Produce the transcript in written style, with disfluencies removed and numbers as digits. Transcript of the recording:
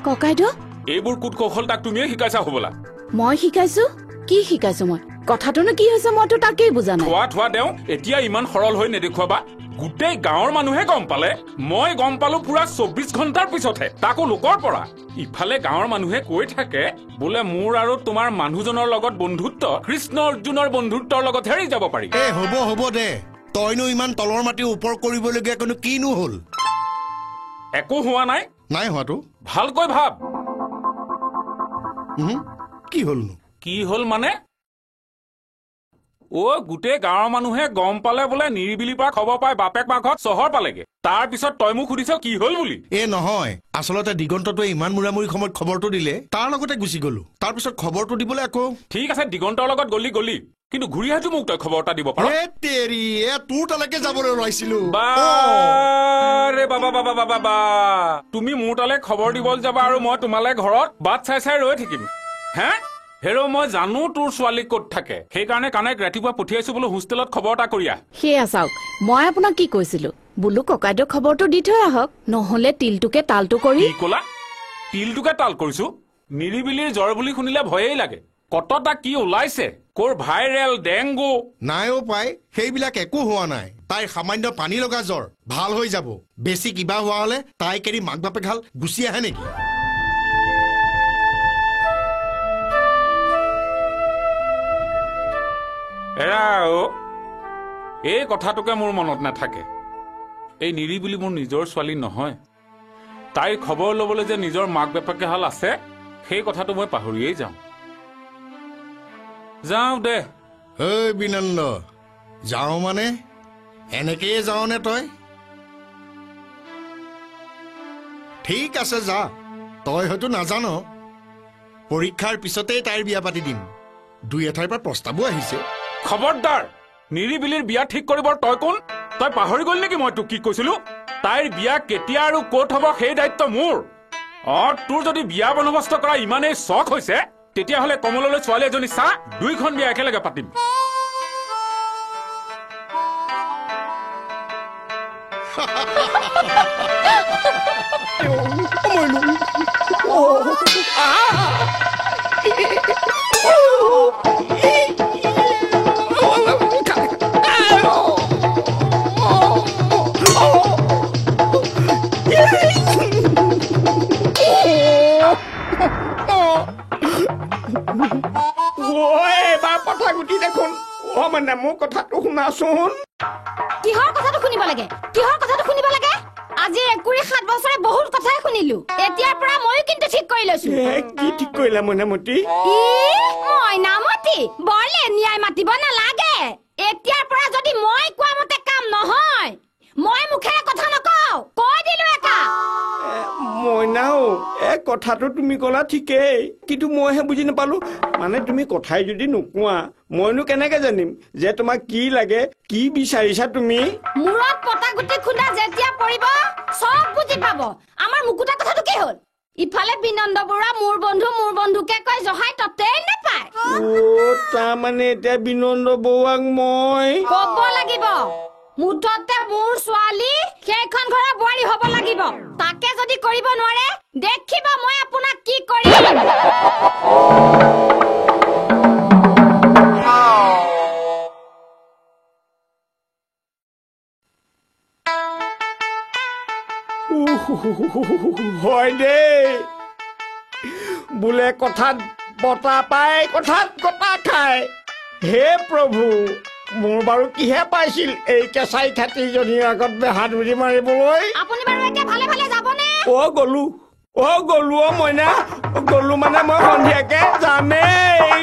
ককাইদেউ এইবোৰ কুট কৌশল তাক তুমিয়ে শিকাইছা হ'বলা মই শিকাইছো কি শিকাইছো মই কথাটোনো কি হৈছে মইতো তাকেই বুজা নাই থোৱা দেও এতিয়া ইমান সৰল হৈ নেদেখুৱাবা গোটেই গাঁৱৰ মানুহে গম পালে মই গম পালো পুৰা 24 ঘণ্টাৰ পিছতহে তাকো লোকৰ পৰা ইফালে গাঁৱৰ মানুহে কৈ থাকে বোলে মোৰ আৰু তোমাৰ মানুহজনৰ লগত বন্ধুত্ব কৃষ্ণ অৰ্জুনৰ বন্ধুত্বৰ লগত হেৰি যাব পাৰি হ'ব দে তইনো ইমান তলৰ মাটি ওপৰ কৰিবলগীয়া কোনো কিনো হ'ল একো হোৱা নাই হোৱাটো ভালকৈ ভাব কি হ'ল মানে গোটেই গাঁৱৰ মানুহে গম পালে বোলে নিৰিবিলিৰ পৰা খবৰ পাই বাপেক মাঘত চহৰ পালেগে তাৰ পিছত তই মোক সুধিছ কি হ'ল বুলি নহয় আচলতে দিগন্তটোৱে ইমান মুৰামুৰি সময়ত খবৰটো দিলে তাৰ লগতে গুচি গলো তাৰ পিছত খবৰটো দিবলৈ আকৌ ঠিক আছে দিগন্তৰ লগত গলি কিন্তু ঘূৰি আহো মোক তই খবৰ এটা দিব পাৰ তোৰ তালৈকে যাবলৈ ওলাইছিলো বাবা তুমি মোৰ তালে খবৰ দিবলৈ যাবা আৰু মই তোমালে ঘৰত বাট চাই ৰৈ থাকিম হে হেৰো মই জানো তোৰ ছোৱালী ক'ত থাকে সেইকাৰণে কানেক ৰাতিপুৱা পঠিয়াইছো বোলো হোষ্টেলত খবৰ এটা কৰিয়া সেয়া চাওক মই আপোনাক কি কৈছিলো বোলো ককাইদেউ খবৰটো দি থৈ আহক নহলে তিলটোকে তালটো কৰি কি ক'লা তিলটোকে তাল কৰিছো নিৰিবিলিৰ জ্বৰ বুলি শুনিলে ভয়েই লাগে কতটা কি ওলাইছে কোৰ ভাইৰেল ডেংগু নাইও পাই সেইবিলাক একো হোৱা নাই তাইৰ সামান্য পানী লগা জ্বৰ ভাল হৈ যাব বেছি কিবা হোৱা হলে তাই কেৰি মাক বাপেক হাল গুচি আহে নেকি এই কথাটোকে মোৰ মনত নাথাকে এই নিৰিবিলি মোৰ নিজৰ ছোৱালী নহয় তাইৰ খবৰ ল'বলৈ যে নিজৰ মাক বাপেকে হাল আছে সেই কথাটো মই পাহৰিয়েই যাওঁ দে বিনন্দ যাওঁ মানে এনেকেই যাওঁ নে তই ঠিক আছে যা তই হয়তো নাজান পৰীক্ষাৰ পিছতেই তাইৰ বিয়া পাতি দিম দুই এঠাইৰ পৰা প্ৰস্তাৱো আহিছে খবৰদাৰ নিৰিবিলিৰ বিয়া ঠিক কৰিবৰ তই কোন তই পাহৰি গল নেকি মই তোক কি কৈছিলো তাইৰ বিয়া কেতিয়া আৰু ক'ত হ'ব সেই দায়িত্ব মোৰ তোৰ যদি বিয়া বন্দবস্ত কৰা ইমানেই চখ হৈছে তেতিয়াহ'লে কমললৈ ছোৱালী এজনী চা দুইখন বিয়া একেলগে পাতিম মানে মোৰ কথাটো শুনাচোন কিহৰ কথাটো শুনিব লাগে আজি একুৰি 7 বছৰে বহুত কথাই শুনিলো এতিয়াৰ পৰা ময়ো কিন্তু ঠিক কৰি লৈছো কি ঠিক কৰিলা মইনামতি মইনামতি বৰলে ন্যায় মাতিব নালাগে এতিয়াৰ পৰা যদি মই কোৱা মতে কাম নহয় মই মুখেৰে কথা নকওঁ কৈ দিলো এটা মইনাও কথাটো তুমি ক'লা ঠিকেই কিন্তু মইহে বুজি নাপালো মানে তুমি কথাই যদি নোকোৱা মইনো কেনেকে জানিম যে তোমাক কি লাগে কি বিচাৰিছা তুমি মুৰত পটা গুটি খুন্দা যেতিয়া পৰিব সব বুজি পাব আমাৰ মুকুতা কথাটো কি হ'ল ইফালে বিনন্দ বৰুৱা মোৰ বন্ধুকে কয় জহাই ততেই নাপায় তাৰ মানে এতিয়া বিনন্দ বৰুৱাক মই ক'ব লাগিব মুঠতে মোৰ ছোৱালী সেইখন ঘৰৰ বোৱাৰী হ'ব লাগিব তাকে যদি কৰিব নোৱাৰে দেখিব মই আপোনাক কি কৰিম হয় দেই বোলে কথাত বতা পায় কথাত কটা খায় হে প্ৰভু মোৰ বাৰু কিহে পাইছিল এই কেঁচাই খাতিজনীৰ আগত হাত উৰি মাৰিবলৈ আপুনি বাৰু এতিয়া ভালে ভালে যাবনে গলো মইনা গলো মানে মই সন্ধিয়াকে যামেই